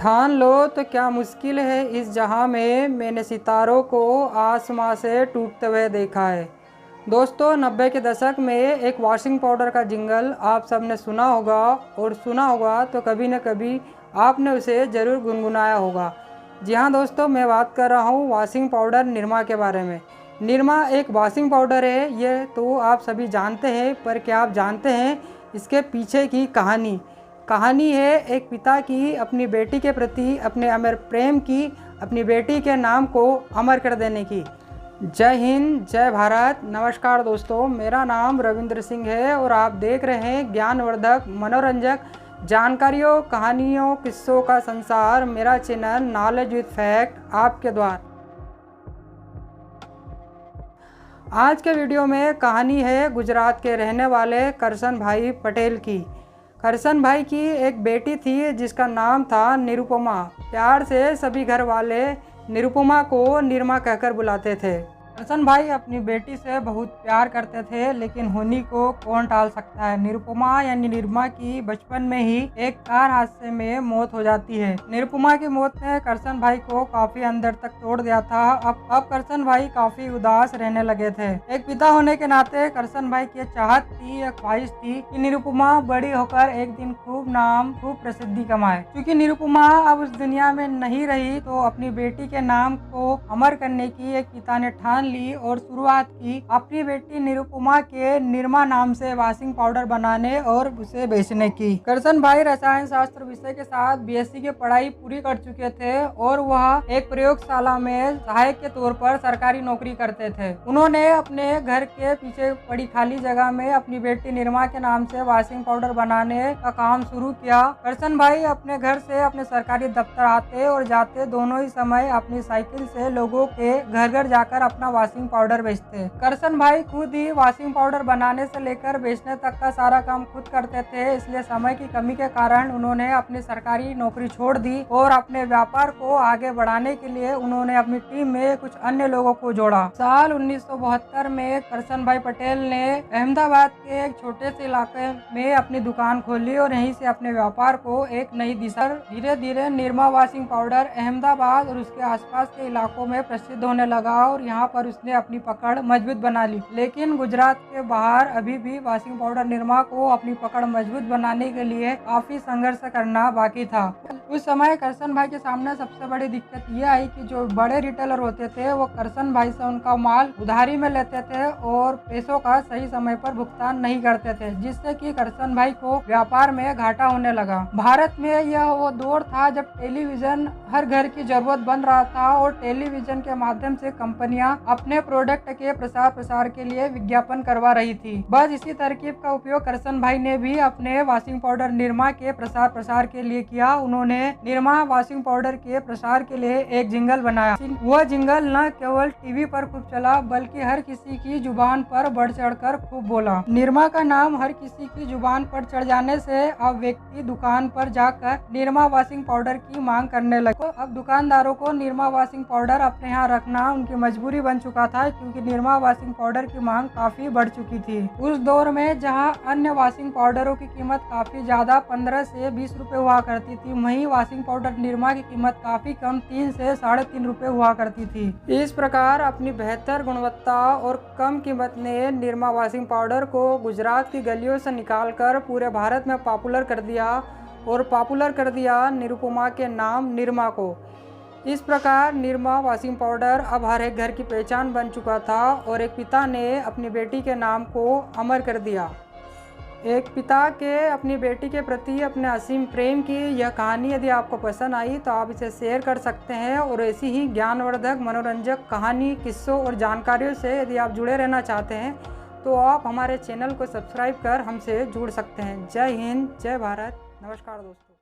ठान लो तो क्या मुश्किल है इस जहां में, मैंने सितारों को आसमां से टूटते हुए देखा है। दोस्तों 90 के दशक में एक वॉशिंग पाउडर का जिंगल आप सबने सुना होगा, और सुना होगा तो कभी न कभी आपने उसे ज़रूर गुनगुनाया होगा। जी हाँ दोस्तों, मैं बात कर रहा हूँ वॉशिंग पाउडर निरमा के बारे में। निरमा एक वॉशिंग पाउडर है, ये तो आप सभी जानते हैं, पर क्या आप जानते हैं इसके पीछे की कहानी? कहानी है एक पिता की अपनी बेटी के प्रति अपने अमर प्रेम की, अपनी बेटी के नाम को अमर कर देने की। जय हिंद, जय भारत। नमस्कार दोस्तों, मेरा नाम रविंद्र सिंह है और आप देख रहे हैं ज्ञानवर्धक, मनोरंजक जानकारियों, कहानियों, किस्सों का संसार, मेरा चैनल नॉलेज विद फैक्ट आपके द्वार। आज के वीडियो में कहानी है गुजरात के रहने वाले करसन भाई पटेल की। करसन भाई की एक बेटी थी जिसका नाम था निरुपमा। प्यार से सभी घर वाले निरुपमा को निरमा कहकर बुलाते थे। करसन भाई अपनी बेटी से बहुत प्यार करते थे, लेकिन होनी को कौन टाल सकता है। निरुपमा यानी निरमा की बचपन में ही एक कार हादसे में मौत हो जाती है। निरुपमा की मौत ने करसन भाई को काफी अंदर तक तोड़ दिया था। अब करसन भाई काफी उदास रहने लगे थे। एक पिता होने के नाते करसन भाई की चाहत थी, एक ख्वाहिश थी कि निरुपमा बड़ी होकर एक दिन खूब नाम, खूब प्रसिद्धि कमाए। क्योंकि निरुपमा अब उस दुनिया में नहीं रही, तो अपनी बेटी के नाम को अमर करने की एक पिता ने ठान ली और शुरुआत की अपनी बेटी निरुपमा के निरमा नाम से वॉशिंग पाउडर बनाने और उसे बेचने की। करसन भाई रसायन शास्त्र विषय के साथ बीएससी की पढ़ाई पूरी कर चुके थे और वह एक प्रयोगशाला में सहायक के तौर पर सरकारी नौकरी करते थे। उन्होंने अपने घर के पीछे पड़ी खाली जगह में अपनी बेटी निरमा के नाम से वॉशिंग पाउडर बनाने का काम शुरू किया। करसन भाई अपने घर से अपने सरकारी दफ्तर आते और जाते दोनों ही समय अपनी साइकिल से लोगों के घर घर जाकर अपना वॉशिंग पाउडर बेचते। करसन भाई खुद ही वॉशिंग पाउडर बनाने से लेकर बेचने तक का सारा काम खुद करते थे, इसलिए समय की कमी के कारण उन्होंने अपनी सरकारी नौकरी छोड़ दी और अपने व्यापार को आगे बढ़ाने के लिए उन्होंने अपनी टीम में कुछ अन्य लोगों को जोड़ा। साल 1972 में करसन भाई पटेल ने अहमदाबाद के एक छोटे से इलाके में अपनी दुकान खोली और यहीं से अपने व्यापार को एक नई दिशा। धीरे धीरे निरमा वॉशिंग पाउडर अहमदाबाद और उसके आसपास के इलाकों में प्रसिद्ध होने लगा और यहाँ पर उसने अपनी पकड़ मजबूत बना ली। लेकिन गुजरात के बाहर अभी भी वॉशिंग पाउडर निरमा को अपनी पकड़ मजबूत बनाने के लिए काफी संघर्ष करना बाकी था। उस समय करसन भाई के सामने सबसे बड़ी दिक्कत ये आई कि जो बड़े रिटेलर होते थे वो करसन भाई से उनका माल उधारी में लेते थे और पैसों का सही समय पर भुगतान नहीं करते थे, जिससे कि करसन भाई को व्यापार में घाटा होने लगा। भारत में यह वो दौर था जब टेलीविजन हर घर की जरूरत बन रहा था और टेलीविजन के माध्यम से कंपनियां अपने प्रोडक्ट के प्रसार के लिए विज्ञापन करवा रही थी। बस इसी तरकीब का उपयोग करसन भाई ने भी अपने वॉशिंग पाउडर निरमा के प्रसार के लिए किया। उन्होंने निरमा वॉशिंग पाउडर के प्रसार के लिए एक जिंगल बनाया। वह जिंगल न केवल टीवी पर खूब चला, बल्कि हर किसी की जुबान पर बढ़ चढ़कर खूब बोला। निरमा का नाम हर किसी की जुबान पर चढ़ जाने से अब व्यक्ति दुकान पर जाकर निरमा वॉशिंग पाउडर की मांग करने लगे। अब दुकानदारों को निरमा वॉशिंग पाउडर अपने यहाँ रखना उनकी मजबूरी बन चुका था, क्योंकि निरमा वॉशिंग पाउडर की मांग काफी बढ़ चुकी थी। उस दौर में जहां अन्य वॉशिंग पाउडरों की कीमत काफी ज्यादा 15 से 20 रुपए हुआ करती थी, वहीं वॉशिंग पाउडर निरमा की कीमत काफी कम 3 से 3.5 रुपए हुआ करती थी। इस प्रकार अपनी बेहतर गुणवत्ता और कम कीमत ने निरमा वॉशिंग पाउडर को गुजरात की गलियों से निकालकर पूरे भारत में पॉपुलर कर दिया और पॉपुलर कर दिया निरुपमा के नाम निरमा को। इस प्रकार निरमा वॉशिंग पाउडर अब हर एक घर की पहचान बन चुका था और एक पिता ने अपनी बेटी के नाम को अमर कर दिया। एक पिता के अपनी बेटी के प्रति अपने असीम प्रेम की यह कहानी यदि आपको पसंद आई तो आप इसे शेयर कर सकते हैं, और ऐसी ही ज्ञानवर्धक, मनोरंजक कहानी, किस्सों और जानकारियों से यदि आप जुड़े रहना चाहते हैं तो आप हमारे चैनल को सब्सक्राइब कर हमसे जुड़ सकते हैं। जय हिंद, जय भारत। नमस्कार दोस्तों।